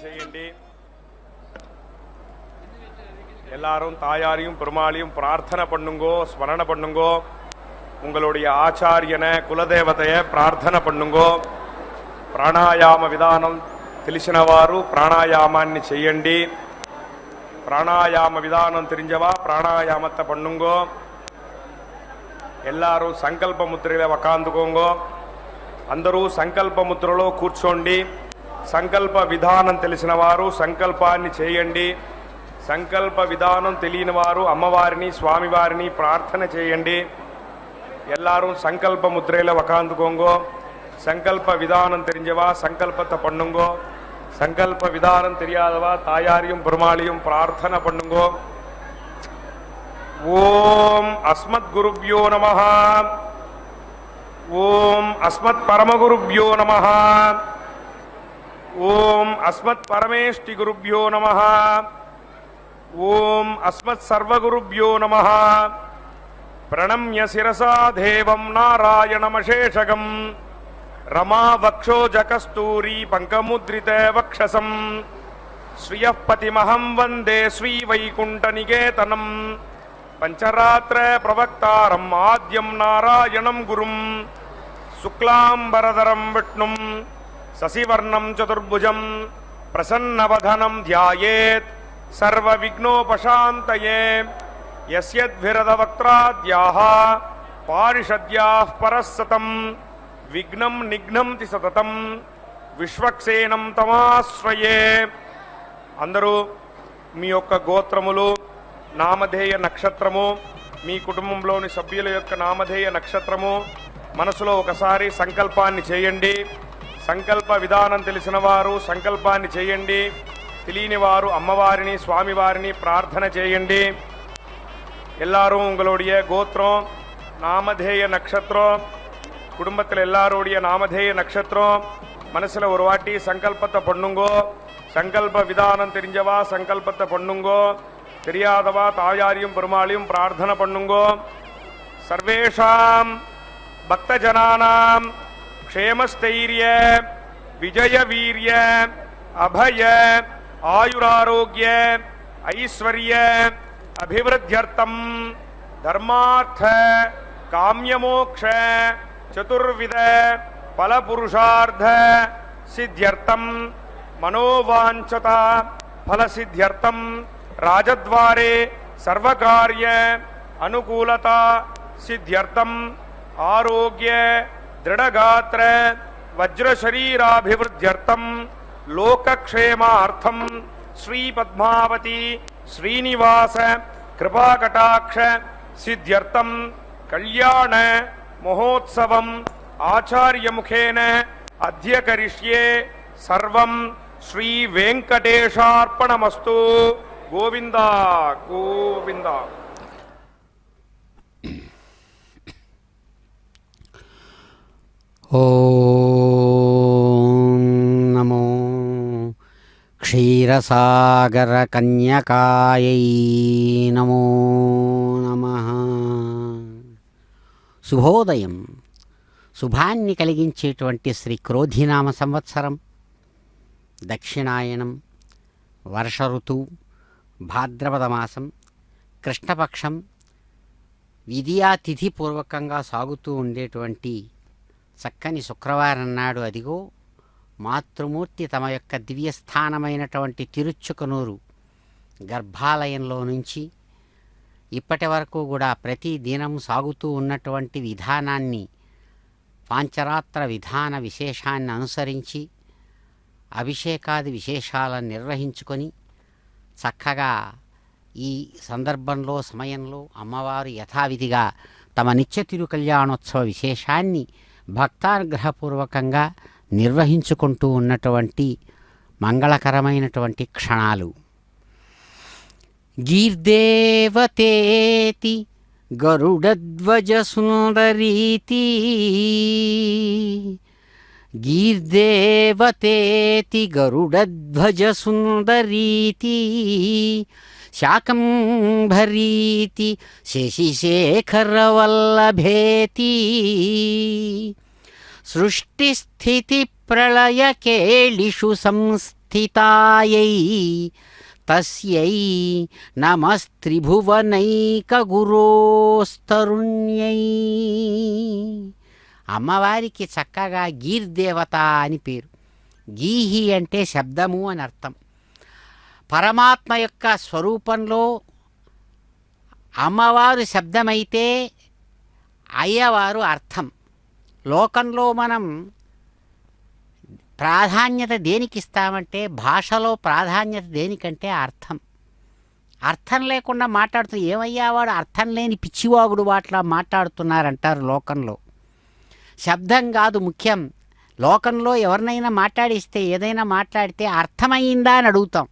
செய்யுண்டி. எல்லாரும் தாயாரையும் பெருமாளையும் பிரார்த்தனை பண்ணுங்கோ, ஸ்மரணை பண்ணுங்கோ. உங்களுடைய ஆச்சாரியனை குலதேவதைய ప్రార్థన பண்ணுங்கో. ప్రాణాయామ విధానం తెలిసిన వారు ప్రాణాయామాన్ని చేయండి. ప్రాణాయామ విధానం தெரிஞ்சவா ప్రాణాయామத்தை பண்ணுங்கோ. எல்லாரும் సంకల్ప ముద్రలో వకాందుకోంగో. అందరూ సంకల్ప ముద్రలో కూర్చోండి. సంకల్ప విధానం తెలిసిన వారు సంకల్పాన్ని చేయండి. సంకల్ప విధానం తెలియని వారు అమ్మవారిని స్వామివారిని ప్రార్థన చేయండి. எல்லாரும் సంకల్ప ముద్రలో వకాందుకోంగో. సంకల్ప విధానం தெரிஞ்சவா సంకల్పத்தை பண்ணுங்கோ. సంకల్ప విధానం தெரியாதவா தாயாரையும் பெருமாளையும் ప్రార్థన பண்ணுங்கோ. ఓం అస్మద్గురుభ్యో నమః. ఓం అస్మత్ పరమగురుభ్యో నమః. ఓం అస్మత్ పరమేష్టి గురుభ్యో నమః. ఓం అస్మత్ సర్వగురుభ్యో నమః. ప్రణమ్య శిరసా దేవం నారాయణమశేషగం రమా వక్షోజకస్తూరీ పంకముద్రిత వక్షసం శ్రియః పతిమహం వందే శ్రీవైకుంఠనికేతనం పంచరాత్ర ప్రవక్తారం ఆద్యం నారాయణం గురుం శుక్లాంబరధరం విష్ణుం శశివర్ణం చతుర్భుజం ప్రసన్నవదనం ధ్యాయేత్ సర్వవిఘ్నోపశాంతయే. యస్యద్విరదవక్త్రాద్యాః పారిషద్యాః పరస్సతం విఘ్నం నిఘ్నంతి సతతం విశ్వక్సేనం తమాశ్రయే. అందరూ మీ యొక్క గోత్రములు, నామధేయ నక్షత్రము, మీ కుటుంబంలోని సభ్యుల యొక్క నామధేయ నక్షత్రము మనసులో ఒకసారి సంకల్పాన్ని చేయండి. సంకల్ప విధానం తెలిసిన వారు సంకల్పాన్ని చేయండి. తెలియని వారు అమ్మవారిని స్వామివారిని ప్రార్థన చేయండి. எல்லாரும் உங்களுடைய கோத்திரம், நாமதேய நட்சத்திரம், குடும்பத்தில் எல்லாருடைய நாமதேய நட்சத்திரம் மனசில் ஒரு வாட்டி சங்கல்பத்தை பண்ணுங்கோ. சங்கல்ப விதானம் தெரிஞ்சவா சங்கல்பத்தை பண்ணுங்கோ. தெரியாதவா தாயாரையும் பெருமாளையும் பிரார்த்தனை பண்ணுங்கோ. சர்வேஷாம் பக்தஜனானாம் க்ஷேமஸ்தைரிய விஜய வீரிய அபய ஆயுராரோக்கிய ஐஸ்வர்ய அபிவிருத்தியர்த்தம் தர்மார்த்த காமியமோக்ஷ சதுர்வித பலபுருஷார்த்த சித்தியர்த்தம் மனோவாஞ்சத பலசித்தியர்த்தம் ராஜத்வாரே சர்வகாரிய அனுகூலதா சித்தியர்த்தம் ஆரோக்கிய திருடகாத்திர வஜ்ரசரீராபிவிருத்தியர்த்தம் லோகக்ஷேமார்த்தம் ஸ்ரீ பத்மாவதி ஸ்ரீனிவாச கிருபாகடாட்ச சித்தியர்த்தம் கல்யாண மகோத்சவம் ஆச்சாரியமுகேன அத்ய கரிஷ்யே சர்வம் ஸ்ரீ வெங்கடேஷார்ப்பணமஸ்து. கோவிந்தா கோவிந்தா. ఓం నమో క్షీరసాగరకన్యకాయై నమో నమః. శుభోదయం. శుభాన్ని కలిగించేటువంటి శ్రీ క్రోధినామ సంవత్సరం, దక్షిణాయనం, వర్ష ఋతువు, భాద్రపద మాసం, కృష్ణపక్షం, విద్యాతిథి పూర్వకంగా సాగుతూ ఉండేటువంటి చక్కని శుక్రవారం నాడు అదిగో మాతృమూర్తి తమ యొక్క దివ్యస్థానమైనటువంటి తిరుచుకనూరు గర్భాలయంలో నుంచి ఇప్పటి వరకు కూడా ప్రతి దినం సాగుతూ ఉన్నటువంటి విధానాన్ని, పాంచరాత్ర విధాన విశేషాన్ని అనుసరించి అభిషేకాది విశేషాలను నిర్వహించుకొని చక్కగా ఈ సందర్భంలో సమయంలో అమ్మవారు యథావిధిగా తమ నిత్య తిరుకల్యాణోత్సవ విశేషాన్ని భక్తానుగ్రహపూర్వకంగా నిర్వహించుకుంటూ ఉన్నటువంటి మంగళకరమైనటువంటి క్షణాలు. గీర్దేవతేతి గరుడధ్వజ సుందరీతి, గీర్దేవతేతి గరుడధ్వజ సుందరీతి, శాకంభరీతి శశిశేఖరవల్లభేతి, సృష్టిస్థితి ప్రళయకేళిషు సంస్థితేతి, స్థితాయై తస్యై నమస్త్రిభువనైకగురోస్తరుణ్యై. అమ్మవారికి చక్కగా గీర్దేవత అని పేరు. గీహి అంటే శబ్దము అని అర్థం. పరమాత్మ యొక్క స్వరూపంలో అమ్మవారు శబ్దమైతే అయ్యవారు అర్థం. లోకంలో మనం ప్రాధాన్యత దేనికి ఇస్తామంటే, భాషలో ప్రాధాన్యత దేనికంటే అర్థం. అర్థం లేకుండా మాట్లాడుతూ ఏమయ్యా వాడు అర్థం లేని పిచ్చివాగుడు వాట్లా మాట్లాడుతున్నారంటారు లోకంలో. శబ్దం కాదు ముఖ్యం. లోకంలో ఎవరినైనా మాట్లాడిస్తే, ఏదైనా మాట్లాడితే అర్థమయ్యిందా అని అడుగుతాం.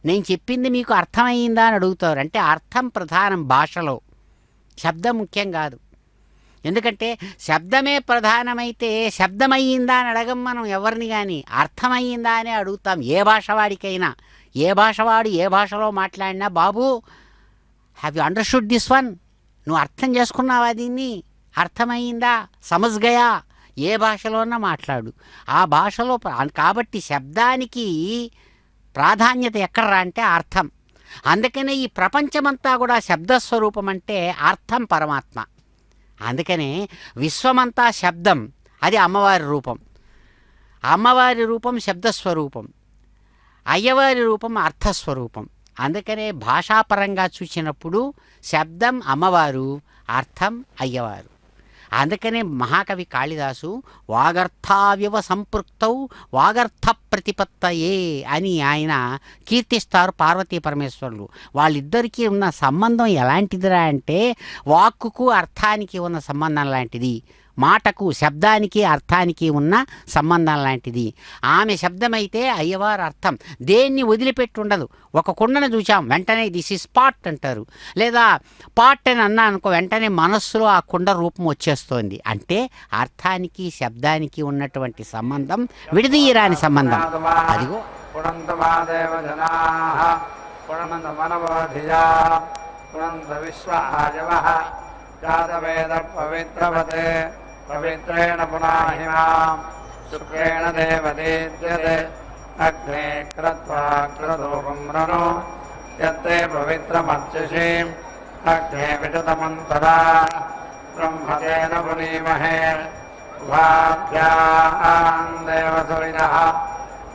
నేను చెప్పింది మీకు అర్థమయ్యిందా అని అడుగుతారు. అంటే అర్థం ప్రధానం భాషలో, శబ్దం ముఖ్యం కాదు. ఎందుకంటే శబ్దమే ప్రధానమైతే శబ్దమయ్యిందా అని అడగం మనం ఎవరిని, కానీ అర్థమయ్యిందా అని అడుగుతాం. ఏ భాష వాడికైనా, ఏ భాషవాడు ఏ భాషలో మాట్లాడినా, బాబు have you understood this one, నువ్వు అర్థం చేసుకున్నావా దీన్ని, అర్థమయ్యిందా, సమజ్గయా, ఏ భాషలోనా మాట్లాడు, ఆ భాషలో. కాబట్టి శబ్దానికి ప్రాధాన్యత ఎక్కడరా అంటే అర్థం. అందుకనే ఈ ప్రపంచమంతా కూడా శబ్దస్వరూపం, అంటే అర్థం పరమాత్మ. అందుకనే విశ్వమంతా శబ్దం, అది అమ్మవారి రూపం. అమ్మవారి రూపం శబ్దస్వరూపం, అయ్యవారి రూపం అర్థస్వరూపం. అందుకనే భాషాపరంగా చూసినప్పుడు శబ్దం అమ్మవారు, అర్థం అయ్యవారు. అందుకనే మహాకవి కాళిదాసు వాగర్థావ్యవ సంపృక్తౌ వాగర్థ ప్రతిపత్తయే అని ఆయన కీర్తిస్తారు. పార్వతీ పరమేశ్వరులు వాళ్ళిద్దరికీ ఉన్న సంబంధం ఎలాంటిదిరా అంటే, వాక్కుకు అర్థానికి ఉన్న సంబంధం లాంటిది, మాటకు శబ్దానికి అర్థానికి ఉన్న సంబంధం లాంటిది. ఆమె శబ్దమైతే అయ్యవారు అర్థం. దేన్ని వదిలిపెట్టి ఉండదు. ఒక కుండను చూసాం, వెంటనే దిస్ ఈజ్ పాట్ అంటారు. లేదా పాట్ అని అన్నా అనుకో, వెంటనే మనస్సులో ఆ కుండ రూపం వచ్చేస్తోంది. అంటే అర్థానికి శబ్దానికి ఉన్నటువంటి సంబంధం విడదీయరాని సంబంధం. అదిగో పవిత్రేణ పునాహిమాం శుక్రేణ దేవదీద్యతే అగ్నే క్రత్వా క్రతోపం రణో యత్తే పవిత్రమర్చసీం అగ్నే విటతమంతరా బ్రహ్మతేన పునీమహే ఉభాభ్యాం దేవసవినః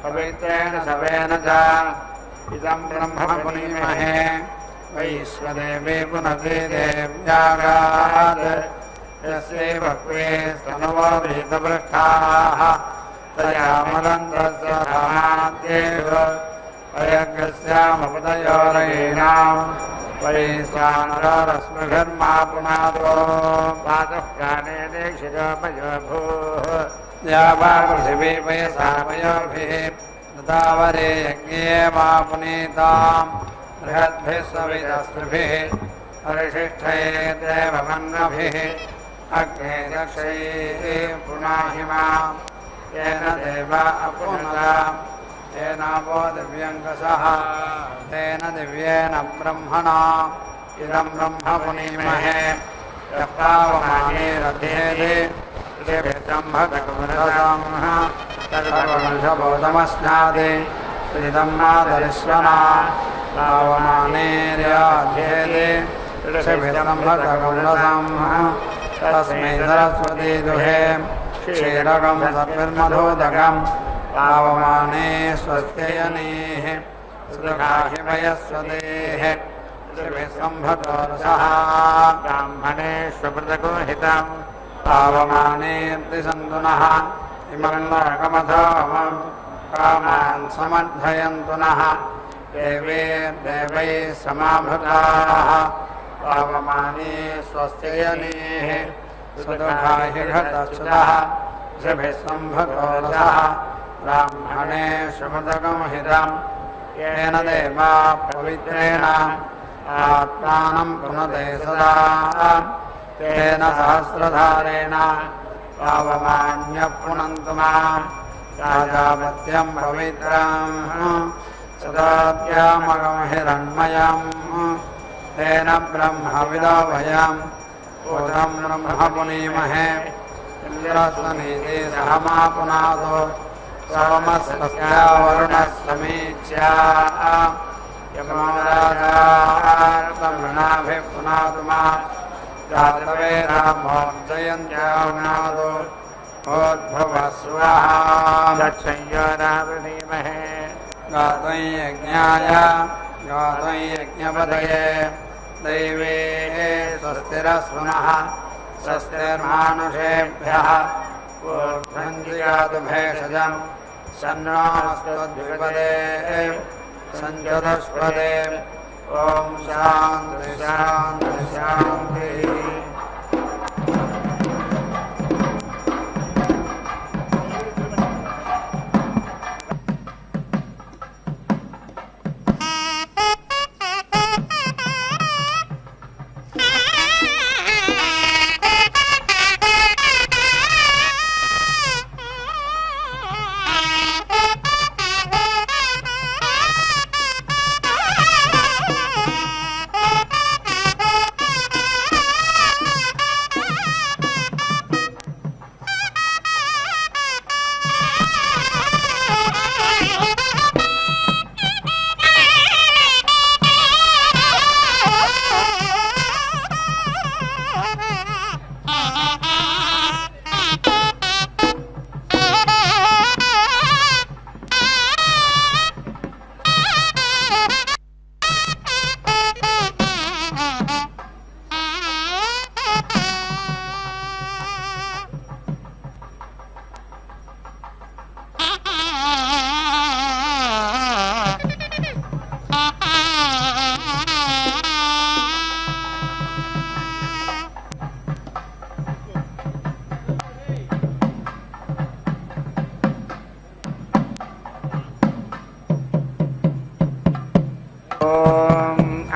పవిత్రేణ శవేన చ ఇదం బ్రహ్మ పునీమహే వైశ్వదేవే పునతే దేవ్యాగాత్ యస్యైవ క్వే స్తనవో వేదవృక్షాః తయామలంతస్య ధామాద్యేవ అయజ్ఞస్యామపదయోరయీణాం వైశ్వానరస్మృఘర్మా పునాదో పాదఃప్రాణే దీక్షితోపయో భూః యావా పృథివీ వయసా వయోభిः తదావరే యజ్ఞే మా పునీతాం బృహద్భిः సవితస్త్రిభిः పరిశిష్టైः దేవమన్నభిः అగ్నే దక్షైः పునాహిమాం येन देवा अपुनरां येनावो दिव्यङ्कसः तेन दिव्येन ब्रह्मणा इदं ब्रह्म पुनीमहे यः पावमानेरध्येते ब्रह्मकमृतम् तद्भवंशबोधमस्नादि श्रितं मातरिश्वना पावमानेर्याध्येते ब्रह्मकमृतम् तस्मै सरस्वती दुहे क्षीरकं सत्विर्मधोदकं पावमाने स्वस्त्ययनेः सुखाहिमयस्वदेः श्रीविसम्भतोरसः ब्राह्मणेष्वपृतगोहितं पावमानेऽर्ति नः इमं नरकमथोमं कामान् समर्थयन्तु नः देवे देवैः समाभृताः पावमाने स्वस्त्ययनेः सुदुःखाहिघटस्तुतः श्रीभिस्सम्भतोरसः ब्राह्मणे शुभदकमहितं येन देवा पवित्रेण आत्मानं पुनते सदा तेन सहस्रधारेण पावमान्यः पुनन्तु मां राजापत्यं पवित्रं सदाद्यामगमहिरण्मयं तेन ब्रह्मविदो वयम् ऊर्ध्वं ब्रह्म पुनीमहे इन्द्रस्वनीति सहमा पुनादो सोमस्य वरुणः समीच्या यमराजार्तमृणाभिः पुनातु मां जातवेदामोर्जयन्त्यानादो भोद्भवस्वः दक्षय्योरावधीमहे गातुं यज्ञाय गातुं यज्ञपदये दैवे स्वस्तिरस्वनः स्वस्तिर्मानुषेभ्यः ऊर्ध्वञ्जिगातु भेषजम् सन्नोऽस्तुद्विपदे सञ्चतुष्पदे ॐ शान्ति शान्ति शान्तिः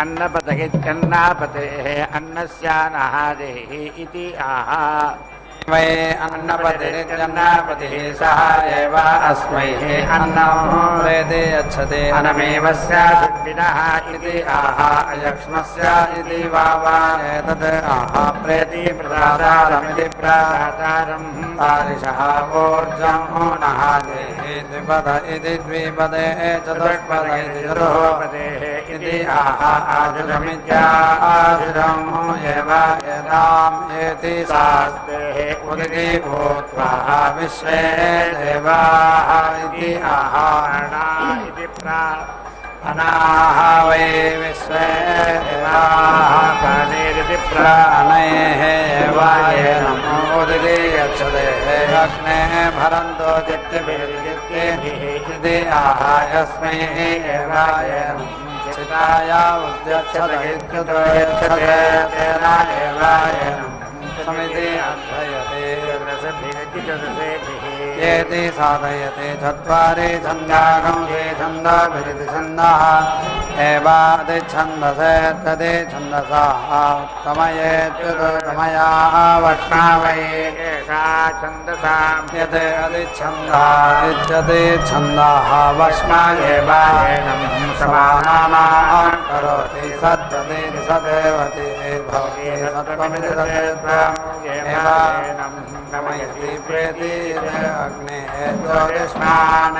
अन्नपतहित्यन्नापतेः अन्नस्यानहादेः इति आह वै अन्नपतिरित्यन्नापतिः सः एव अस्मै अन्नं प्रेते यच्छते अनमेव स्यादिनः इति आह अयक्ष्मस्य इति वा एतद् आह प्रेति प्रदातारमिति प्रदातारं तारिषः ऊर्जं नहादेः द्विपद इति द्विपदे चतुष्पद इति चतुःपदेः इति आह आजुरमित्या आजुरम् एव एताम् एति शास्तेः उदिति भूत्वा विश्वे देवाः इति आहारणा इति अनाः वै विश्वे देवाः प्राणेरिति प्राणैः एव येनम् उदिति यच्छते अग्नेः भरन्तो चित्तभिर्जित्तिभिः इति आह यस्मै एव येनम् चिताया उद्यच्छत इत्युतो यच्छते तेन एव येनम् समिति अध्ययते येति साधयते चत्वारि छन्दागंसे छन्दाभिरिति छन्दः एवादिच्छन्दसे तदे छन्दसाः तमयेत्युतमयाः वक्ष्णावै एषा छन्दसां यत् अधिच्छन्दः इत्यते छन्दः वक्ष्मा एवायेनं समानानां करोति सत्तदेति सदेवति भवति सत्त्वमिति सदेवम् एवायेनं नमयति प्रेति अग्नेः ज्योतिष्मान्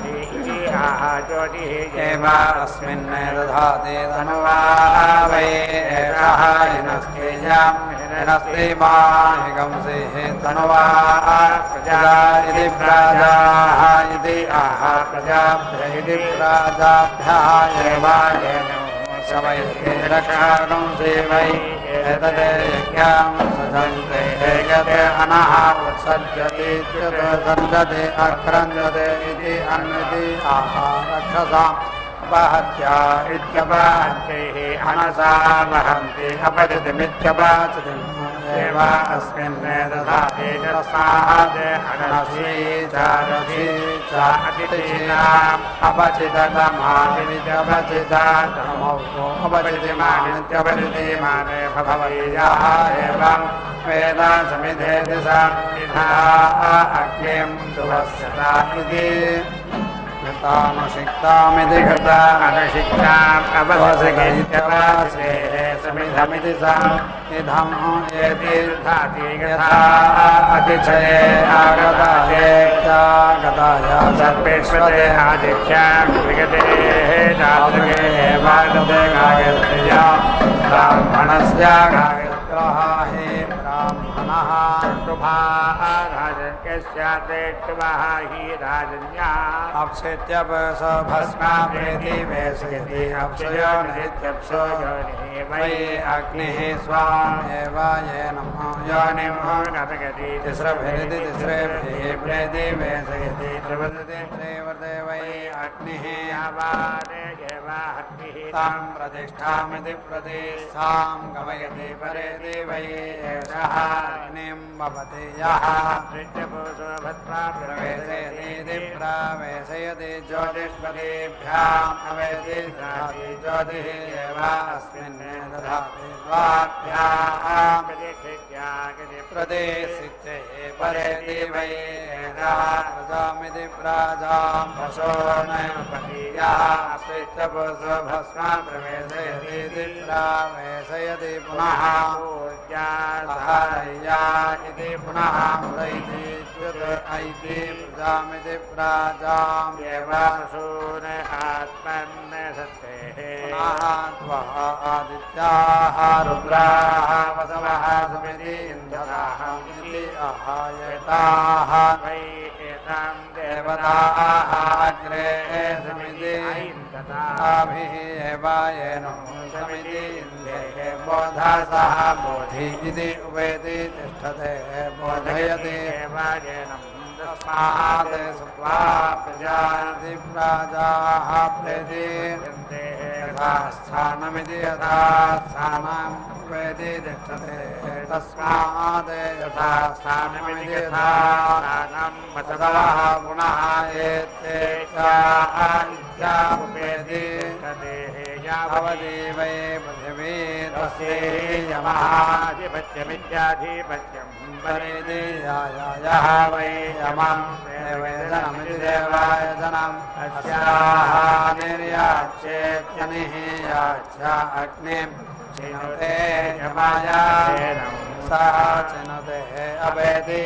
इति आह ज्योतिः एव अस्मिन् दधाति धनुवा वै एषः हिनस्तेयं हिनस्ति माहिगंसिः धनुवा प्रजा इति प्राजाः इति आह प्रजाभ्य इति प्राजाभ्यः एव समयते रक्षागंसि वै एतद् यज्ञं सजन्ते यत् अनः उत्सर्जति सन्दते अक्रन्दते इति अन्विति आह रक्षसाम् अपहत्या इत्यपहत्यैः अनसा वहन्ति अपचितिमित्यपचितिम् एव अस्मिन् दधाति तस्मात् अनसी च रथी च अतिथीनाम् अपचिततमादित्यपचिततमौ अपचितिमानित्यपचितिमाने भवैयाः एवं वेद समिधेति समिधा अग्निं दुवस्यता इति घृतानुषिक्तामिति घृता अनुषिक्ताम् अवसगैत्यवासेः समिधमिति सा इदं एति यथा अतिशये आगताय सर्वेश्वरे आदित्या क्रियते जातके वागते गायत्र्या ब्राह्मणस्य गायत्रः हि ब्राह्मणः शुभाराजन्यस्यातेष्टवः हि राजन्या अप्सित्यपस भस्मा प्रेति वेशयति अप्सयो नित्यप्सो वै अग्निः स्वामेव येनम् योनिं नरगति तिस्रभिरिति तिस्रेभिः प्रेति वेशयति त्रिवदति त्रिवर्ते वै अग्निः तां प्रतिष्ठामिति प्रतिष्ठां गमयति परेति वै एषः अग्निं भवति यः प्रवेशयतीति प्रवेशयति ज्योतिष्पतिभ्याम् अवेति ददाति ज्योतिः एव अस्मिन् ददाति द्वाभ्याम् प्रदेशिते परेति वै एषः प्रजामिति प्राजां पशो नयपतियः स्वित्तपुष्पभस्मा प्रवेशयतीति प्रवेशयति पुनः सहारय्या इति पुनः उदैति ऐति प्रजामिति प्राजाम् एव पशून् आत्मन् सत्तेः पुनः त्वः आदित्याः रुद्राः वसवः समिति इन्द्राः इति अहायताः वै एतां देवताः अग्रे समिति इन्द्राभिः एव येनो समिति इन्द्रेः बोधसः बोधि इति उवेति तिष्ठते बोधयति एव येनम् तस्मात् सुत्वा प्रजाति प्राजाः प्रेति यथा स्थानमिति यथा स्थानम् वेति तिष्ठते तस्मात् यथा स्थानमिति यथा स्थानम् वसवः पुनः एते इत्याहुपेति भवति वै पृथिवी तस्यै यमाधिपत्यमित्याधिपत्यम् परेति यः वै यमं देवयजनमिति देवायजनम् अस्याः निर्याच्येत्यनिः याच्य अग्निं चिनुते यमाय सः चिनुते अवेति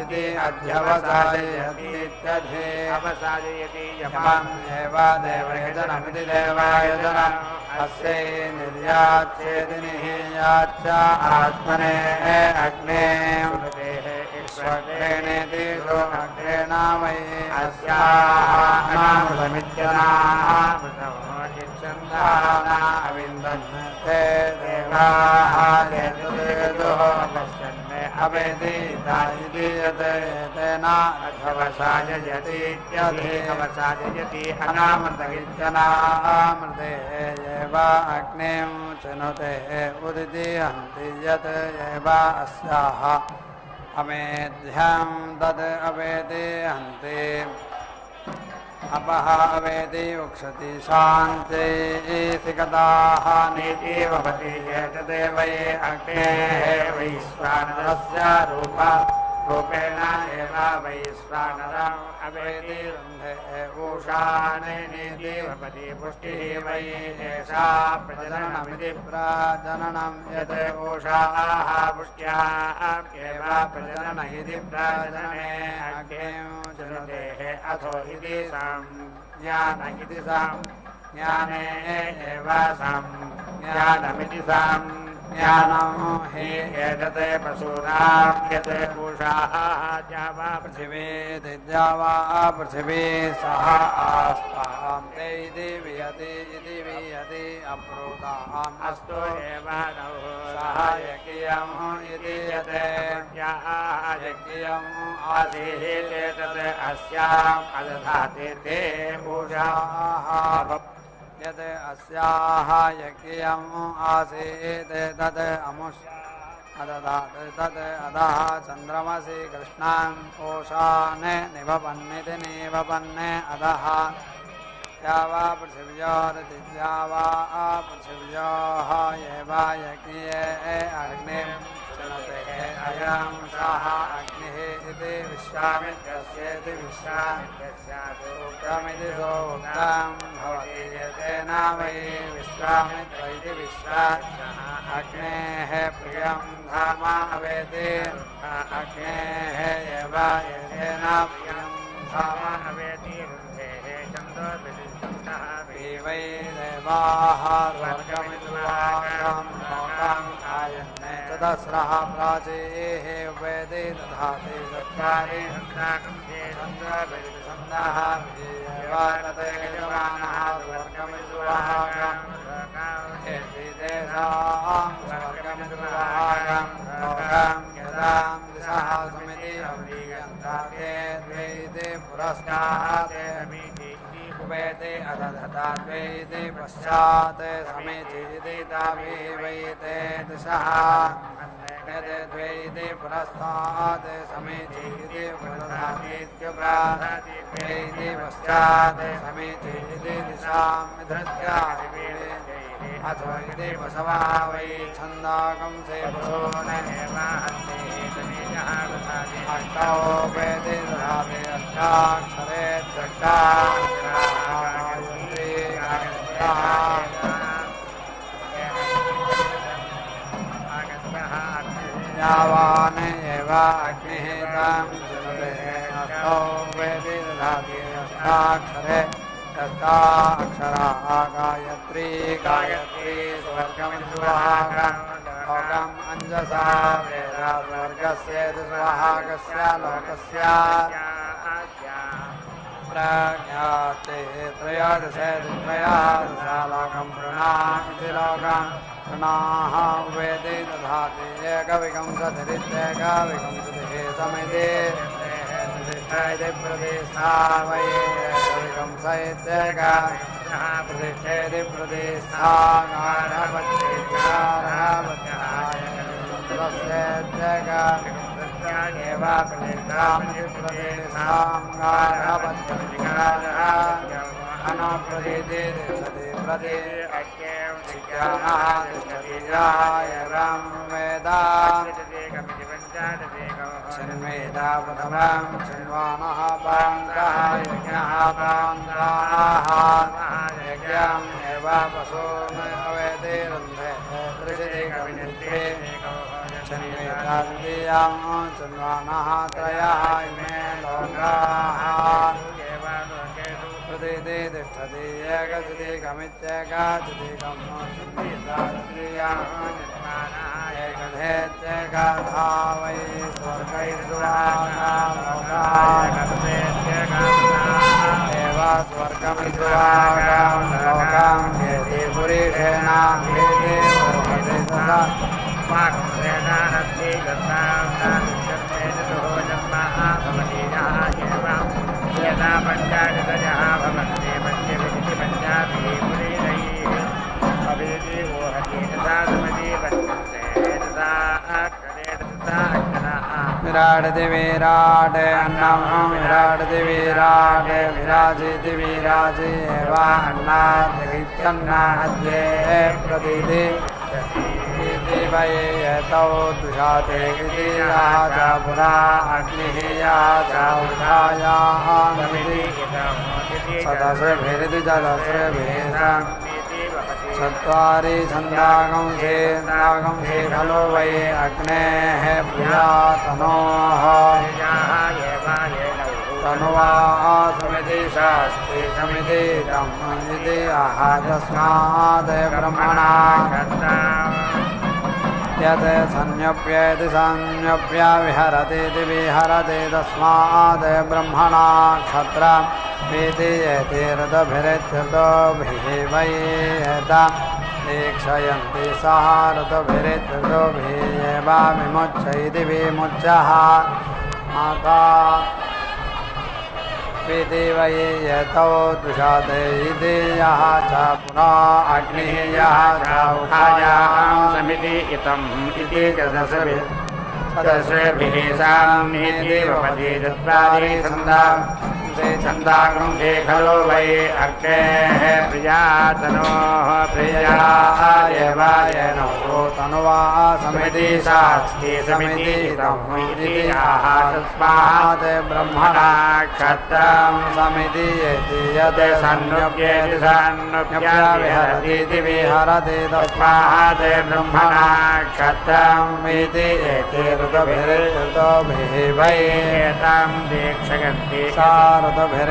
इति अध्यवसायतीत्यधि अवसादयति यमम् एव देवयजनमिति देवायजनम् अस्यै निर्याच्येतिनिः याच्य आत्मने अग्ने स्वग्रेणेति सो अग्रेण वै अस्याः अविन्दन्ते देवाः यदुः पश्यन्ने अवेति इति यत् तेन अध्यवसाययतीत्यधि अवसादयति अनामृतगित्यनामृते एव अग्निं चिनुते उदिति हन्ति यत् एव अस्याः अमेध्यं तद् अवेति हन्ति अपः अवेति उक्षति शान्तिः गताः नीति भवति एतदे वै अग्नेः वैश्वानरस्य रूपेण एव वैश्वानरम् अवेति रुन्धे ऊषाने नीति भवति पुष्टिः वै एषा प्रजननमिति प्रजननं यत् ऊषाः पुष्ट्याम् एव प्रजनन इति प्रजनने अग्निं चिनुतेः अथो इति संज्ञान इति संज्ञाने एव संज्ञानमिति संज्ञानं हि एतत् पशूनां यत् पूषाः जावा पृथिवी दिद्यावा पृथिवी सह आस्तां ते इति वियति अप्रोताम् अस्तु एव नौ सह यज्ञम् इति यत् यज्ञम् आसीः एतत् अस्याम् अदधाति ते पूषाः यत् अस्याः यज्ञम् आसीत् तत् अमुष् अददात् तत् अधः चन्द्रमसि कृष्णान् ओषान् निवपन्निति निवपन्ने अधः या वा पृथिव्योरितिज्या वा पृथिव्योः एव यज्ञे अग्निं चिनुते अयं सः अग्निः इति विश्वामित्रस्येति विश्वामित्रमिति सोक्तं भवति एतेन वै विश्वामित्र इति विश्वा अग्नेः प्रियं धाम अवेति अग्नेः एव एतेन प्रियं धाम अवेति वै देवाः स्वर्गमिद्वाकं लोकम् आयन्ने च दस्रः प्राचीः वेदे दधाति चत्वारि छन्दः विजयवानते यजमानः स्वर्गमिद्वाकम् एति तेषां स्वर्गमिद्वाकं लोकं यदां दिशः समिति अभियन्ताके द्वैते पुरस्तात् वेदे अदधता द्वैते पश्चात् समीचीति ताभिवैते दिशः वेदे द्वैते पुरस्तात् समीचीति पुरस्तादित्यप्राधाति वेदे पश्चात् समीचीति दिशां विधृत्य अथो इति पशवः वै छन्दाकं से अष्टौ वेदे दधाति अष्टाक्षरे यावान् एव अग्निः तं जलते अष्टौ वेदे दधाति अष्टाक्षरे अष्टाक्षरा गायत्री गायत्री स्वर्गमिद्वाकं लोकम् अंजसा वेद स्वर्गस्य सुहागस्य लोकस्य प्रज्ञाते त्रयोदशलोकं प्रणामिति लोकं प्रणाः वेदे दधाति एकविंशतिरित्येकविंशतिः समिति प्रदेशा वै एकविंशत्येक प्रतिष्ठेति प्रदेशा एव प्रतिष्ठामिति प्रदेशां अनप्रदेशे तिष्ठति प्रदे तिष्ठति एवं वेदा छिन्वेदा प्रथमं छिन्वानः पाङ्गः यज्ञः पाङ्गाः यज्ञम् एव पशून् अवेदे रन्धे त्रिशति कविनित्रे छिन्वेदा द्वितीयं छिन्वानः त्रयः इमे लोकाः प्रतीति तिष्ठति एकशतिकमित्येकशतिकं छिन्वेदा तृतीयं एकधेत्येकधा वै एव स्वर्गमिद्वाकं लोकं एति पुरुषेण भेदे मोहते तथा यदा पञ्चाशतजः भवन्ति पञ्चविंशति पञ्चाभिः पुरीरैः अवेदे मोहते तथा समये वर्तन्ते तथा अक्षरे तथा अक्षराः विराट विराट अन्नम विराट विराट विराजिति विराजि एव अन्नाद्यन्नाद्ये प्रतीति इति वै एतौ दुषाते इति यः च पुरा अग्निः यः च उषायामिति सदस्रभिरिति सदस्रभिः चत्वारि छन्दागंसे खलु वै अग्नेः प्रियातनोः तनुवा समिति शास्ति समिति तम् इति आह तस्माद् ब्रह्मणा यत् संज्ञप्येति संज्ञप्य विहरतीति विहरति तस्माद् ब्रह्मणा क्षत्रम् इति एते ऋतभिरित्यभिः वै दीक्षयन्ति सः ऋतभिरित्यभिः एव विमुच्य इति विमुच्यः माता इति वै एतौ दुषाते इति यः च पुरा अग्निः यः च उषायां समिति इतम् इति सदस्यभिः साम्येति भवति चत्वारि छन्दागुंसे खलु वै अग्नेः प्रियातनोः प्रियाः येन तनुवा समिति शास्ति समिति इति तस्मात् ब्रह्मणा क्षत्रं समिति यत् सन्नुप्येति सन्नुप्यविहरतीति विहरति तस्मात् ब्रह्मणा क्षत्रम् इति ऋतुभिः वै एतं दीक्षयन्ति सा ऋतुभिः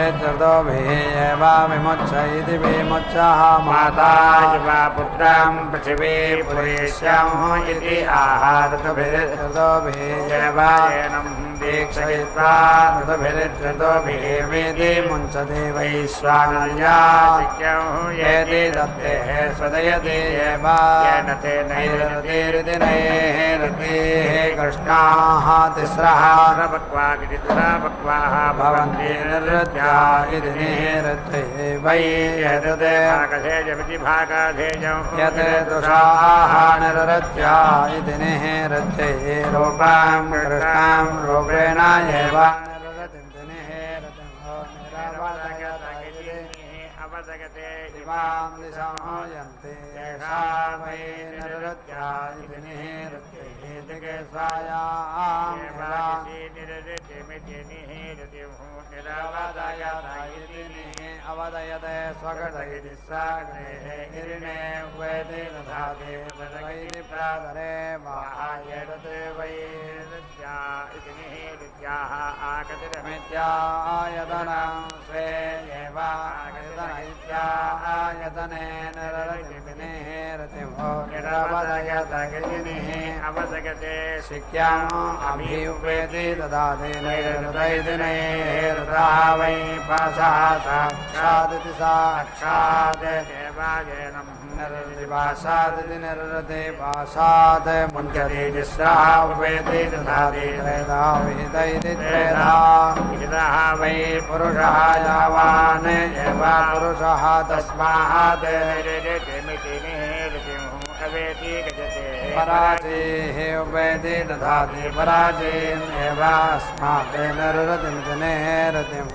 एव विमुच्छ इति विमुच्चः माता वा पुत्रं पृथिवी पुरेश्यम् इति ऋतुभिः एव एनं दीक्षयित्वा ऋतुभिः वेदे मुञ्चते वैश्वानर्या यदि दत्ते स्वदयते एव येन तेनैरते कृष्णाः तिस्रः पक्वाः भवन्ति निरृत्या इति निरृत्ते वै यत् यत् दुषाः निरृत्या इति निरृत्ते रूपं कृष्णां रूपेण एव इमां दिशमयन्ते येषा वै निरृत्या इति निरृत्ते अवदयते स्वगतैति साग्ने वेदे दधाते वैति प्रातरे वायते वै इति निहित्याः आगतिरमित्यायतनं स्वे एव आयतने निरतिर्निरतिमो निरवदयतगिनिः अवदगते शिक्यानो अभिवेदे ददाते नैरदैति नैरदा वै पाशः साक्षादिति साक्षात् देवायनं निरदिवासादिति निरदे वासात् मुञ्चते तिस्रः वेदे दधाते त्रेधा वेदैति त्रेधा इदः वै पुरुषः यावान् एव पुरुषः तस्मात् पराजेः वेदे दधाति पराजेन एवास्मात् निरृतिं निरृतिं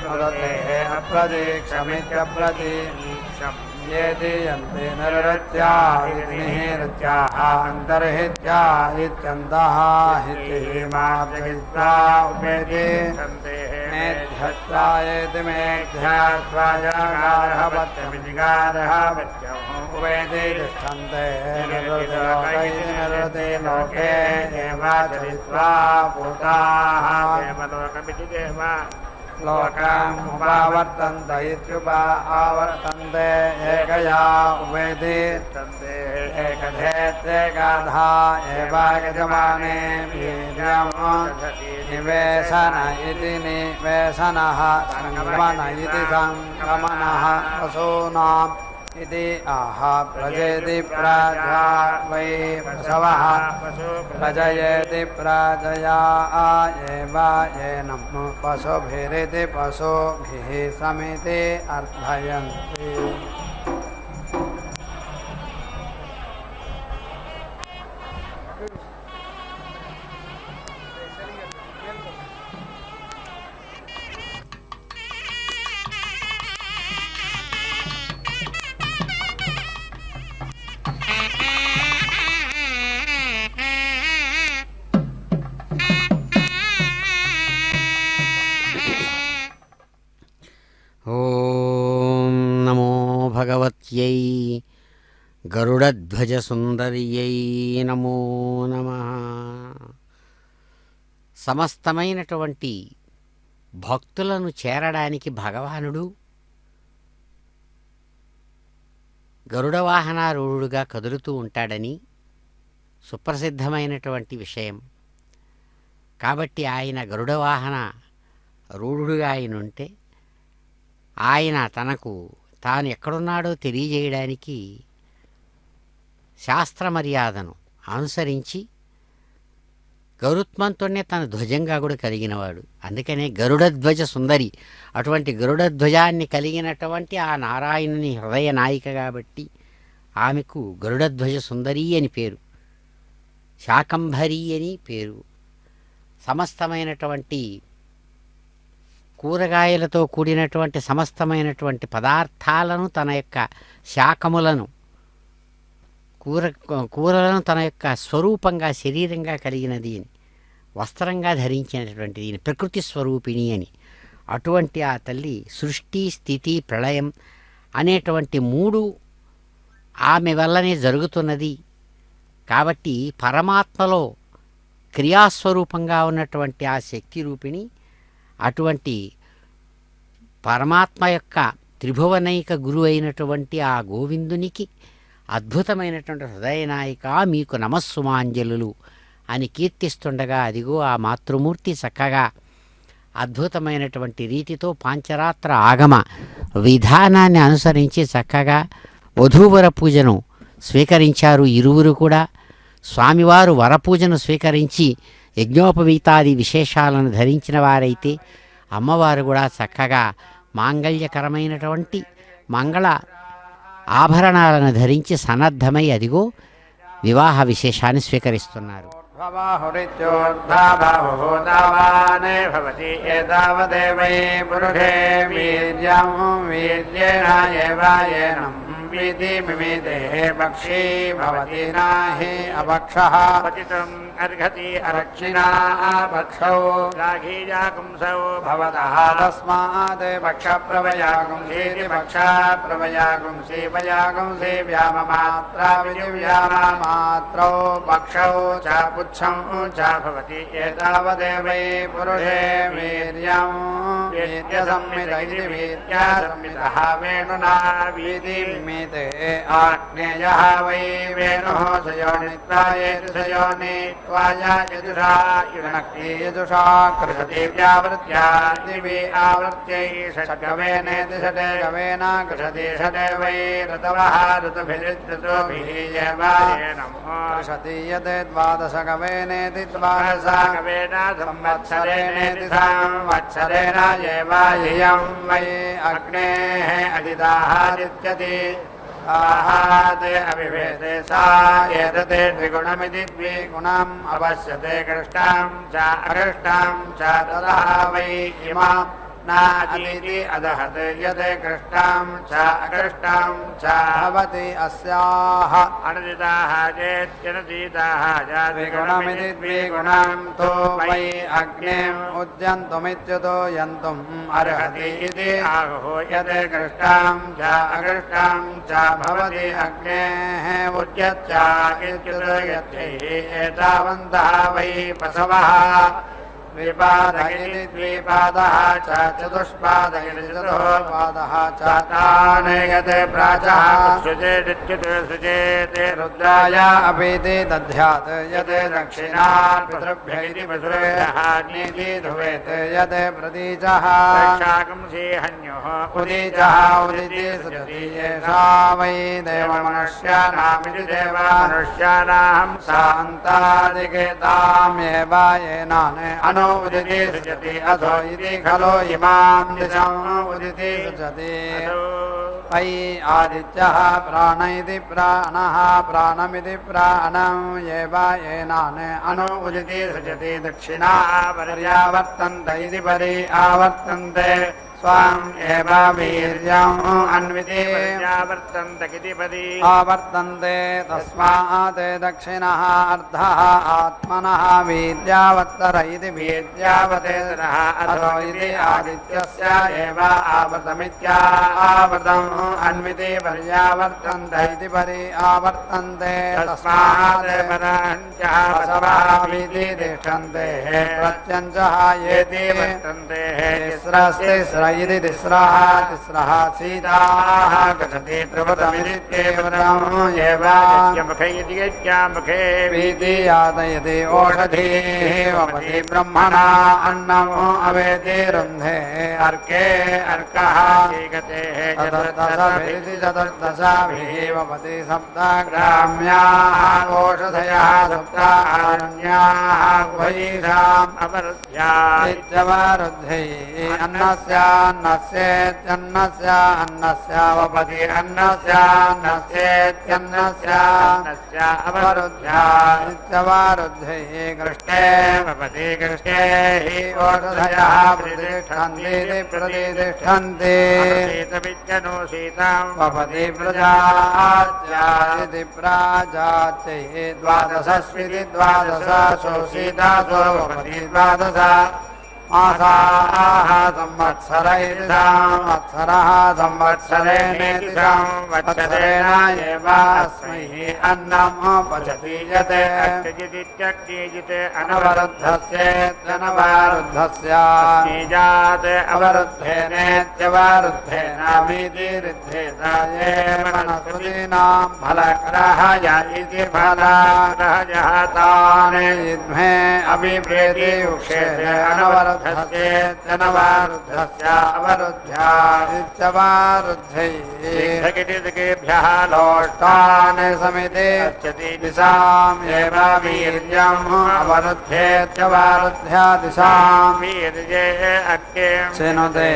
वदते अप्रतीक्षमित्यप्रतीक्षम् येति यन्ते निरृत्या इति निरृत्याः अन्तर्हित्या इत्यन्तः हितिमार्जयित्वा उपेति मेध्यत्वा इति मेध्यात्वायागारः पत्यमितिगारः पत्यम् उपेति तिष्ठन्ते निरृते लोके एवाचरित्वा भूताः देवलोकमिति देव लोकम् उपावर्तन्त इत्युपावर्तन्ते एकया उपेति एकधेत्येकाधा एवायजमाने निवेशन इति निवेशनः सङ्गमन इति सङ्गमनः पशूनाम् इति आह प्रजेति प्राजा वै पशवः प्रजयेति प्राजया एव येनं पशुभिरिति पशुभिः समिति अर्थयन्ति ఓం నమో భగవత్యై గరుడధ్వజసుందర్యై నమో నమః. సమస్తమైనటువంటి భక్తులను చేరడానికి భగవానుడు గరుడ వాహనారూఢుడుగా కదులుతూ ఉంటాడని సుప్రసిద్ధమైనటువంటి విషయం. కాబట్టి ఆయన గరుడ వాహన రూఢుడుగా ఆయన ఉంటే ఆయన తాను ఎక్కడున్నాడో తెలియజేయడానికి శాస్త్ర మర్యాదను అనుసరించి గరుత్మంతుడినే తన ధ్వజంగా కూడా కలిగినవాడు. అందుకనే గరుడధ్వజ సుందరి. అటువంటి గరుడధ్వజాన్ని కలిగినటువంటి ఆ నారాయణుని హృదయ నాయిక కాబట్టి ఆమెకు గరుడధ్వజ సుందరి అని పేరు, శాకంభరి అని పేరు. సమస్తమైనటువంటి కూరగాయలతో కూడినటువంటి సమస్తమైనటువంటి పదార్థాలను తన యొక్క శాకములను కూరలను తన యొక్క స్వరూపంగా శరీరంగా కలిగినది అని, వస్త్రంగా ధరించినటువంటిది అని, ప్రకృతి స్వరూపిణి అని. అటువంటి ఆ తల్లి సృష్టి, స్థితి, ప్రళయం అనేటువంటి 3 ఆమె వల్లనే జరుగుతున్నది. కాబట్టి పరమాత్మలో క్రియాస్వరూపంగా ఉన్నటువంటి ఆ శక్తి రూపిణి, అటువంటి పరమాత్మ యొక్క త్రిభువనైక గురువు అయినటువంటి ఆ గోవిందునికి అద్భుతమైనటువంటి హృదయనాయిక మీకు నమస్సుమాంజలులు అని కీర్తిస్తుండగా, అదిగో ఆ మాతృమూర్తి చక్కగా అద్భుతమైనటువంటి రీతితో పాంచరాత్ర ఆగమ విధానాన్ని అనుసరించి చక్కగా వధూవర పూజను స్వీకరించారు ఇరువురు కూడా. స్వామివారు వరపూజను స్వీకరించి యజ్ఞోపవీతాది విశేషాలను ధరించిన వారైతే, అమ్మవారు కూడా చక్కగా మాంగళ్యకరమైనటువంటి మంగళ ఆభరణాలను ధరించి సన్నద్ధమై అదిగో వివాహ విశేషాన్ని స్వీకరిస్తున్నారు. భవహురిత్యోద్ధావహూతావానే భవతి ఏతావదేవై పురుషే వీర్యం వీర్యేణ ఏవాయేనం వీతి మిమితే పక్షీ భవతి నాహి అపక్షః పతితం అర్హతి అరక్షిణా పక్షౌ రాఘీయాగుంసౌ భవతః తస్మాత్ పక్షప్రవయాగుంసీతి పక్షప్రవయాగుంసీ వయాగుంసీ వ్యామమాత్రా వివ్యామమాత్రౌ పక్షౌ చ పుచ్చం చ భవతి ఏతావదేవై పురుషే వీర్యం వీర్యసంమితైతి వీర్యసంమితః వేణునా వీతి మిమితే ఆగ్నేయః వై వేణుః సయోనిత్వాయేతి సయోని त्वाया यजुषा युनक्ति यजुषा कृषति व्यावृत्या दिवि आवृत्यै षड्गवेनेति षड्गवेन कृषति षडे वै ऋतवः ऋतुभिरित्रतुभिः कृषति यदे द्वादशगवेनेति द्वादशगवेन संवत्सरेणेति संवत्सरेण एवाह्यं वै अग्नेः अदिदाहादित्यति आहादे अभिभेदे सा एतते द्विगुणमिति द्विगुणम् अवश्यते कृष्टां च अकृष्टां च तदा वै इमा नादिति अदहत् यते कृष्टां च अकृष्टां च भवति अस्याः अनदिताः चेत्यनतीताः च द्विगुणमिति द्विगुणं तो वै अग्निम् उद्यन्तुमित्युतो यन्तुम् अर्हति इति आहुः यते कृष्टां च अकृष्टां च भवति अग्नेः उद्यच्च इत्युतो यत्यैः एतावन्तः वै पशवः द्विपादः द्विपादः च चतुष्पादः चतुष्पादः च तानेयते प्राचः सृजेदित्युत सृजेते रुद्राय अपीति दध्यात् यते दक्षिणात् पितृभ्यैति पितृभ्यः नीति धुवेत् यते प्रतीचः रक्षाकंसि हन्योः उदीचः उदिति सृजति एषा वै देवमनुष्याणामिति देवमनुष्याणां सान्तादिकेतामेव येनाने उदिति सृजति अथो इति खलो इमां दिशम् उदिति सृजति वै आदित्यः प्राण इति प्राणः प्राणमिति प्राणं एव येनान् अनु उदिति सृजति दक्षिणा पर्यावर्तन्त इति परि आवर्तन्ते स्वाम् एव वीर्यम् अन्विते पर्यावर्तन्त इति परि आवर्तन्ते तस्मात् दक्षिणः अर्थः आत्मनः वीर्यावत्तर इति वीर्यावतेरः अथो इति आदित्यस्य एव आवृतमित्यावृतम् अन्विते पर्यावर्तन्त इति परि आवर्तन्ते तस्मात् पराञ्चः पशवावीति तिष्ठन्ते प्रत्यञ्चः येति वर्तन्ते तिस्रस्तिस्र इति तिस्रः तिस्रः सीताः गच्छति त्रिपदमिति त्रिपदम् एव यज्ञमुखे इति यज्ञमुखे वीति यातयति ओषधीः वपति ब्रह्मणा अन्नम् अवेति रुन्धे अर्के अर्कः गतेः चतुर्दशभिरिति चतुर्दशाभिः वपति सप्तग्राम्याः ओषधयः सप्तारण्याः वैषाम् अपरुद्ध्या इत्यवरुद्धैः अन्नस्य अन्नस्येत्यन्नस्य अन्नस्यावपति अन्नस्यान्नस्येत्यन्नस्य अन्नस्य अवरुद्ध्या इत्यवरुद्धैः कृष्णे वपति कृष्णे हि ओषधयः प्रतिष्ठन्ति प्रतिष्ठन्ति शीतविद्यनो शीतां वपति प्रजात्या इति प्राजात्यैः द्वादशस्विति द्वादशसो शीतासो वपति द्वादश मासाः संवत्सरैः संवत्सरः संवत्सरेणेति संवत्सरेण एव अस्मै अन्नम् पचति यत् त्यक्तिजिते अनवरुद्धस्येत्यनवरुद्धस्य स्नीजात् अवरुद्धेनेत्यवरुद्धेन वीतिरिद्धेत एव वनस्पतीनां फलग्रहय इति फलग्रहयः तानि विद्मे अभिप्रेति उक्षेते अनवरुद्ध ेत्यनवरुद्धस्य अवरुद्ध्या इत्यवरुद्धैः लोष्टान् समिति दिशाम् एव वीर्यम् अवरुद्धेत्यवरुद्ध्या दिशाम् वीर्ये चिनुते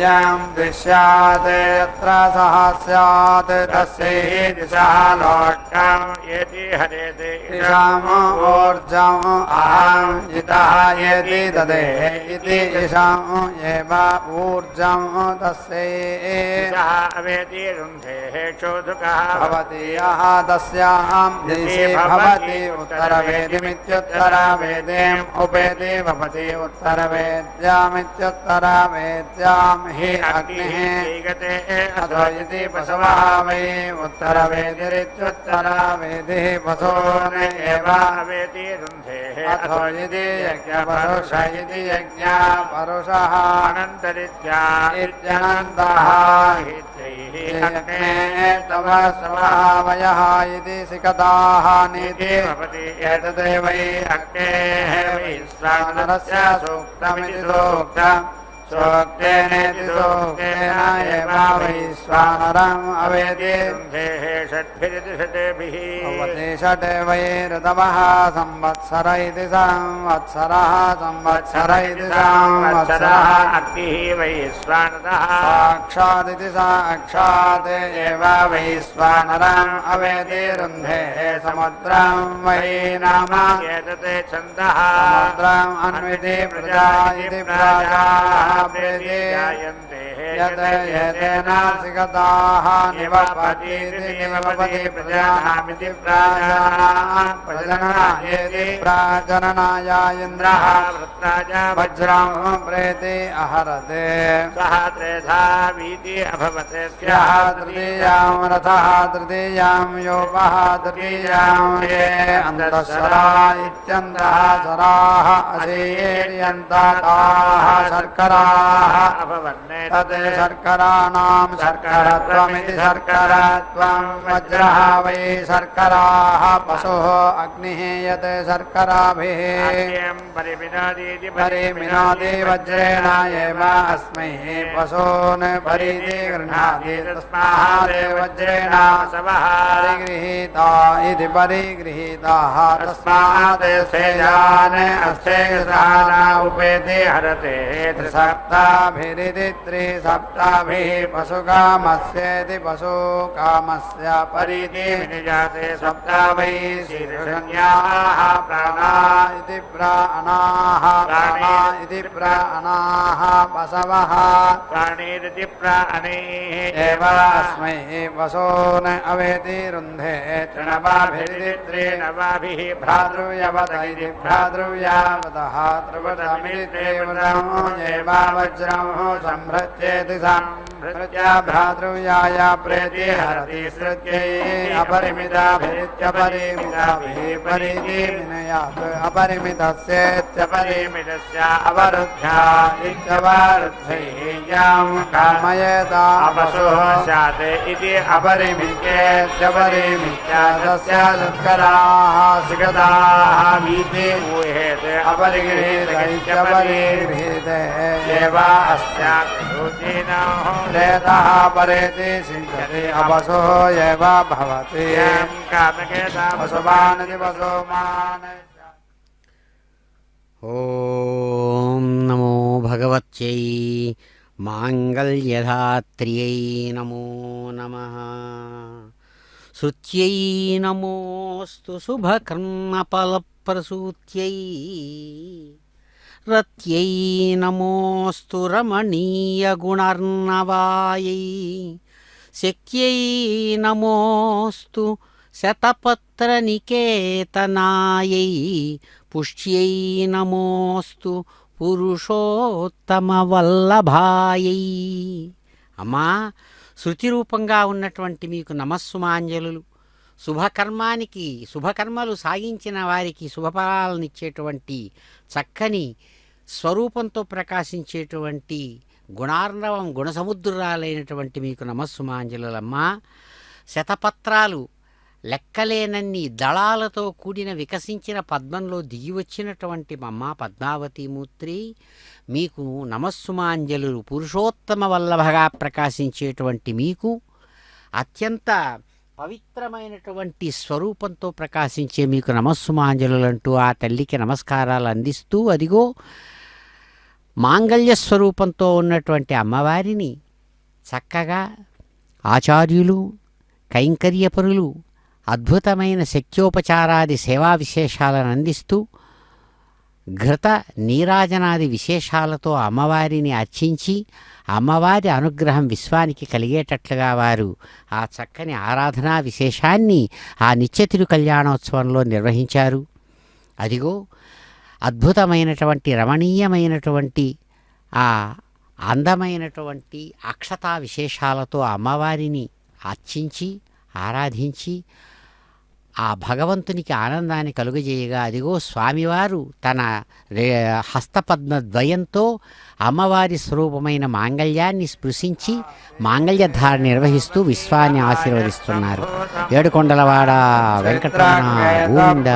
यं दृश्यात् यत्र सः स्यात् तस्यै दिशा लोष्टम् यदि हरेति दिशाम् ऊर्जम् अहम् इतः यदि ददेः इति येषाम् एव ऊर्जम् तस्यै अवेति रुन्धेः क्षोधुकः भवति यः तस्यां दिशि भवति उत्तरवेदिमित्युत्तरवेदीम् उपेति भवति उत्तरवेद्यामित्युत्तरवेद्यां हि अग्निः अथो इति पशवः वै उत्तरवेदिरित्युत्तरवेदिः पशून् एव अवेति रुन्धेः अथो इति यज्ञपरुष इति यज्ञा परुषः अनन्तरित्या इत्यनन्तः तव स्वभावयः इति सिकताः नीति भवति एतदे वै अग्नेः वैश्वानरस्य सूक्तमिति सूक्तम् सूक्तेनेति सूक्तेन एव वैश्वानरम् अवेति रुन्धेः षट्भिरिति षट्भिः भवति षट् वै ऋतवः संवत्सर इति संवत्सरः संवत्सर इति संवत्सरः अग्निः वैश्वानरः साक्षादिति साक्षात् एव वैश्वानरम् अवेति रुन्धेः समुद्रं वै नाम एतत् छन्दः समुद्रम् अन्विति प्रजा इति प्रजाः यतेन सिकताः निवपतीति निवपति प्रजानामिति प्रजननायेति प्रजननाय इन्द्रः वृत्राय वज्रं प्रेति अहरते सः त्रेधा वीति अभवत् स्याः तृतीयां रथः तृतीयां योपः तृतीयां ये अन्तःसरा इत्यन्तः सराः अशेर्यन्ताः शर्करा अभवन् तत् शर्कराणां शर्करत्वमिति शर्करत्वं वज्रः वै शर्कराः पशुः अग्निः यत् शर्कराभिः परिमिनोति वज्रेण एव अस्मै पशून् परीति गृह्णाति तस्मात् वज्रेण परिगृहीता इति परिगृहीताः तस्मात् श्रेयान् अस्तेयसान उपेति हरते त्रिसप्ताभिरिति त्रिसप्ताभिः पशुकामस्येति पशुकामस्य परीति विनिजाते सप्ताभिः शीर्षण्याः प्राणा इति प्राणाः प्राणा इति प्राणाः पशवः प्राणीरिति प्राणैः एव अस्मै पशून् अवेति रुन्धे तृणवाभिरिति त्रिनवाभिः भ्रातृव्यवत इति भ्रातृव्यावतः त्रिवतमिति त्रिवतम् एव वज्रं संभृत्येति संभृत्य भ्रातृव्याय प्रेति हरति श्रुत्यै अपरिमिताभिरित्यपरिमिताभिः परीति विनयात् अपरिमितस्येत्यपरिमितस्य अवरुद्ध्या इत्यवरुद्धैः यां कामयेत अपशुः स्यात् इति अपरिमित्येत्यपरिमित्य तस्य शर्कराः सिकताः वीति ऊहेत् अपरिगृहीत इत्यपरिगृहीत एव अस्यात् रेतः परेति सिञ्चति अपशुः एव भवति कामकेता पशुमान् इति पशुमान्। ॐ नमो भगवत्यै మాంగళ్యధాత్ర్యై నమో నమః. శృత్యై నమోస్తు శుభకర్మఫలప్రసూత్యై. రత్యై నమోస్తు రమణీయగుణర్ణవాయై. శక్యై నమోస్తు శతపత్రనికేతనాయై. పుష్ట్యై నమోస్తు పురుషోత్తమవల్లభాయై. అమ్మా, శృతి రూపంగా ఉన్నటువంటి మీకు నమస్సుమాంజలులు. శుభకర్మలు సాగించిన వారికి శుభఫలాలనిచ్చేటువంటి చక్కని స్వరూపంతో ప్రకాశించేటువంటి గుణార్ణవం గుణసముద్రాలైనటువంటి మీకు నమస్సుమాంజలులమ్మా. శతపత్రాలు లెక్కలేనన్ని దళాలతో కూడిన వికసించిన పద్మంలో దిగి వచ్చినటువంటి అమ్మా పద్మావతీమూర్తి, మీకు నమస్సుమాంజలులు. పురుషోత్తమ వల్లభగా ప్రకాశించేటువంటి మీకు అత్యంత పవిత్రమైనటువంటి స్వరూపంతో ప్రకాశించే మీకు నమస్సుమాంజలులంటూ ఆ తల్లికి నమస్కారాలు అందిస్తూ, అదిగో మాంగళ్య స్వరూపంతో ఉన్నటువంటి అమ్మవారిని చక్కగా ఆచార్యులు, కైంకర్యపరులు అద్భుతమైన శక్యోపచారాది సేవా విశేషాలను అందిస్తూ ఘృత నీరాజనాది విశేషాలతో అమ్మవారిని అర్చించి అమ్మవారి అనుగ్రహం విశ్వానికి కలిగేటట్లుగా వారు ఆ చక్కని ఆరాధనా విశేషాన్ని ఆ నిత్య తిరు కళ్యాణోత్సవంలో నిర్వహించారు. అదిగో అద్భుతమైనటువంటి రమణీయమైనటువంటి ఆ అందమైనటువంటి అక్షతా విశేషాలతో అమ్మవారిని అర్చించి ఆరాధించి ఆ భగవంతునికి ఆనందాన్ని కలుగజేయగా, అదిగో స్వామివారు తన హస్తపద్మ ద్వయంతో అమ్మవారి స్వరూపమైన మాంగళ్యాన్ని స్పృశించి మాంగళ్యధారణ నిర్వహిస్తూ విశ్వాన్ని ఆశీర్వదిస్తున్నారు. ఏడుకొండలవాడ వెంకటరమణ గోవింద.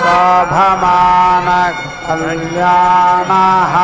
శోభమాన కళ్యాణః.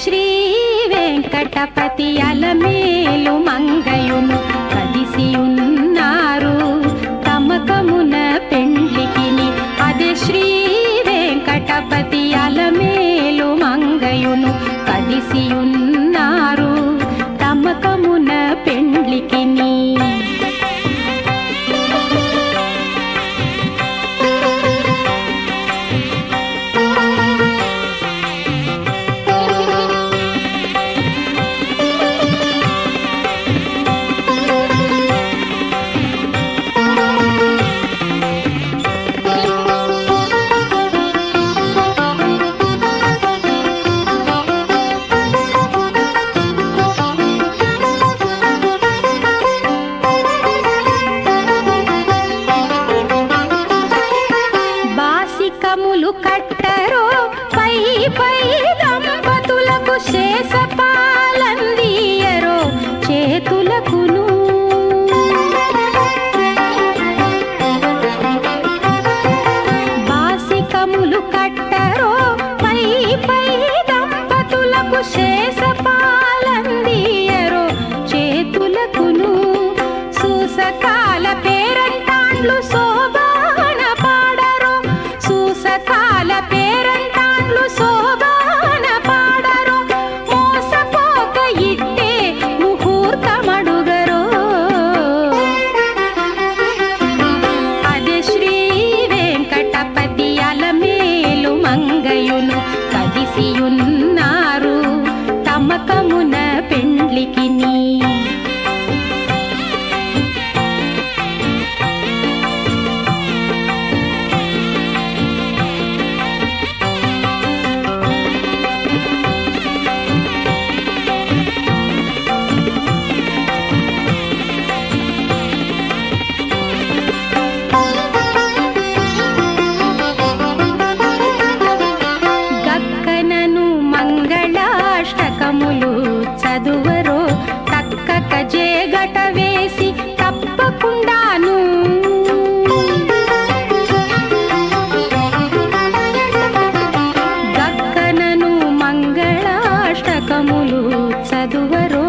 శ్రీ వెంకటపతి అలమేలు మంగయును కదిసి ఉన్నారు తమకమున పెండ్లికిని. అదే శ్రీ వెంకటపతి అలమేలు మంగయును కదిసి ఉన్నారు తమకమున పెండ్లికిని. మాకు శేషపాలందియరో చేతులకును సూసకాల పేరంటాండ్లు శోభాన పాడరో సూసకాల పేరంటాండ్లు శోభాన పాడరో మోసపోక ఇట్టే ముహూర్తమడుగరో అదే శ్రీ వెంకటపతి అలమేలు మంగయును కదిసియున్నారు తమకమున పెండ్లికి నీ గక్కనను మంగళాష్టకములు చదువరో తక్కక జేగట వేసి తప్పకుండాను గక్కనను మంగళాష్టకములు చదువరో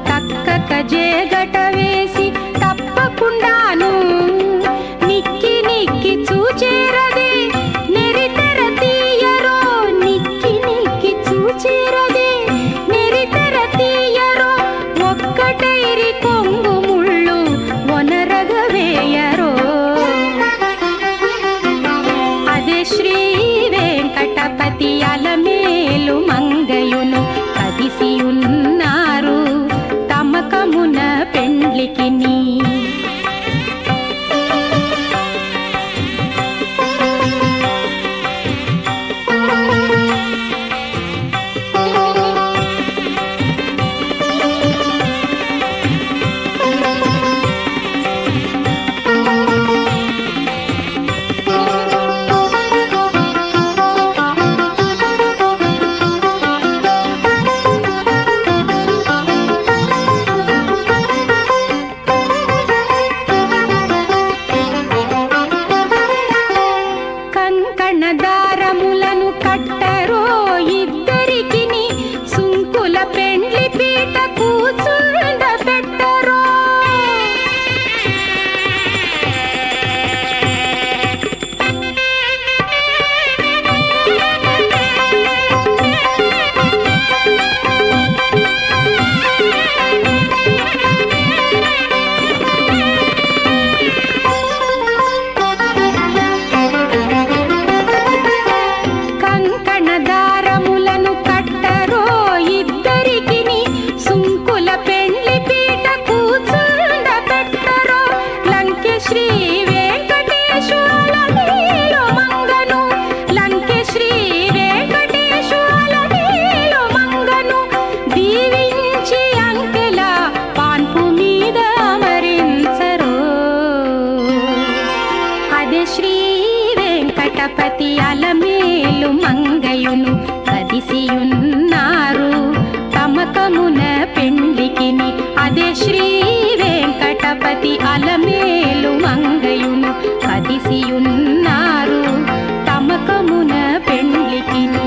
తక్కక జేగట వేసి తప్పకుండాను నిక్కి నిక్కి చూచేరదే నెరితెర తీయరో నిక్కి నిక్కి చూచేరదే నెరితెర తీయరో ఒక్కటైరి కొంగు ముళ్ళు ఒనరగవేయరో అదే శ్రీ వెంకటపతి అలమేలు మంగయును కదిసియున్నారు తమకమున పెండ్లికి నీ కంకణ దారములను కట్టరో ఇద్దరికిని సుంకుల పెండ్లి పీట కూచుండ పెట్టరో కంకణ దారములను కట్టరో ఇద్దరికిని సుంకుల పెండ్లి పీట కూచుండ పెట్టరో లంకె శ్రీ వెంకటేశ్వర నీలో మంగను లంకె శ్రీ వెంకటేశ్వర నీలో మంగను దీవించి అంకెల పాన్పు మీద అమరించరో అదే శ్రీ వెంకటపతి అలమేలు మంగయును కదిసియున్నారు తమకమున పెండ్లికి నీ అదే శ్రీ వెంకటపతి అలమేలు మంగయును కదిసియున్నారు తమకమున పెండ్లికి నీ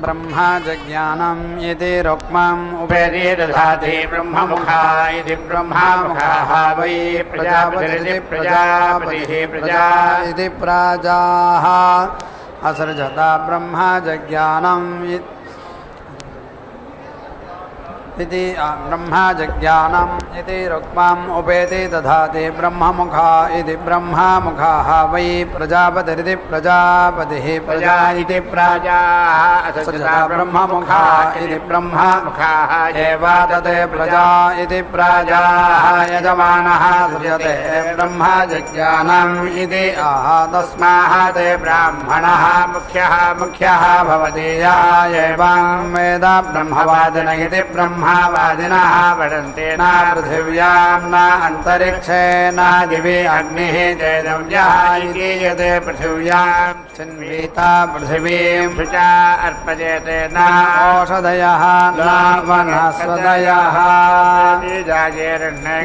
ब्रह्मा जज्ञानम् इति रुक्मम् उपेति दधाति ब्रह्ममुखा इति ब्रह्ममुखाः वै प्रजापतिरिति प्रजापतिः प्रजा इति प्राजाः असृजता ब्रह्मा जज्ञानम् इति ब्रह्मा जज्ञानम् इति रुक्मम् उपेति दधाति ब्रह्ममुखा इति ब्रह्ममुखाः वै प्रजापतिरिति प्रजापतिः प्रजा इति प्राजाः असृजता ब्रह्ममुखा इति ब्रह्ममुखाः एवादते प्रजा इति प्राजाः यजमानः सृजते ब्रह्मा जज्ञानम् इति आह तस्मात् ब्राह्मणः मुख्यः भवति या एवं वेद ब्रह्मवादिन इति ब्रह्मवादिनः वदन्ति न पृथिव्यां न अन्तरिक्षे न दिवि अग्निः चेदव्यः इति यत् पृथिव्यां चिन्विता पृथिवीं शुचा अर्पयते न ओषधयः न वनस्पतयः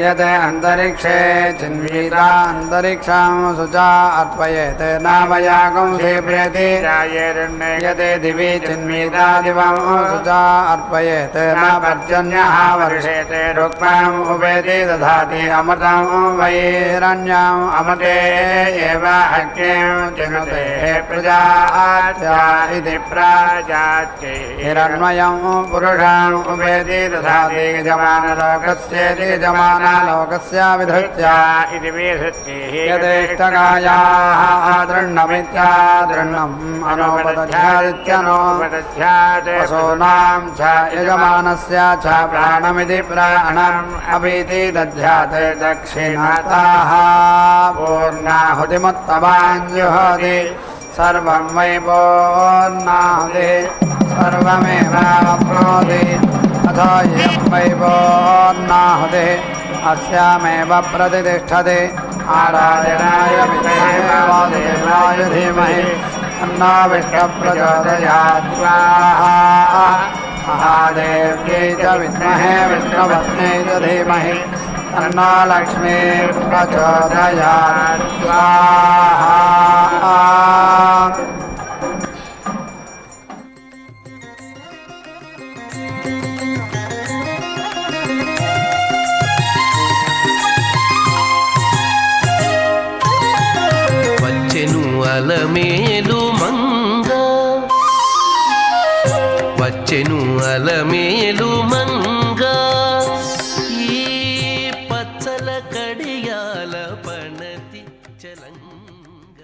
यत् अन्तरिक्षे चिन्विता अन्तरिक्षं शुचा अर्पयेते न वयागं सेव्यते यत् दिवि चिन्विता दिवं शुचा अर्पयेते न पर्जन्यः वर्षेते रुक्मम् उपेति दधाति अमृतं वैरण्यम् अमृते एव अग्निं चिनुते प्रजात्या इति प्राजात्यै हिरण्मयं पुरुषम् उपेति दधाति यजमानलोकस्येति यजमानलोकस्य विधृत्या इति विधृत्यैः यदेष्टकायाः दृण्णमित्यादृण्णम् अनोपदध्यादित्यनोपदध्यात् पशूनां च यजमानस्य च प्राणमिति प्राणम् अवीति दध्यात् दक्षिणतः पूर्णाहुतिमुत्तमाञ्जुहोति सर्वं वै पूर्णाहुतिः सर्वमेवाप्नोति अथो यं वै पूर्णाहुतिः अस्यामेव प्रतिष्ठति आराधनाय विद्महे धीमहि तन्नो विष्णुः प्रचोदयात् स्वाहा महादेव्यै च विद्महे विष्णुपत्न्यै च धीमहि तन्नो लक्ष्मीः प्रचोदयात् स्वाहा అలమేలు మంగ వచ్చెను అలమేలు మంగ ఈ పచ్చల కడియాల పణతి చలంగ.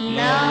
No.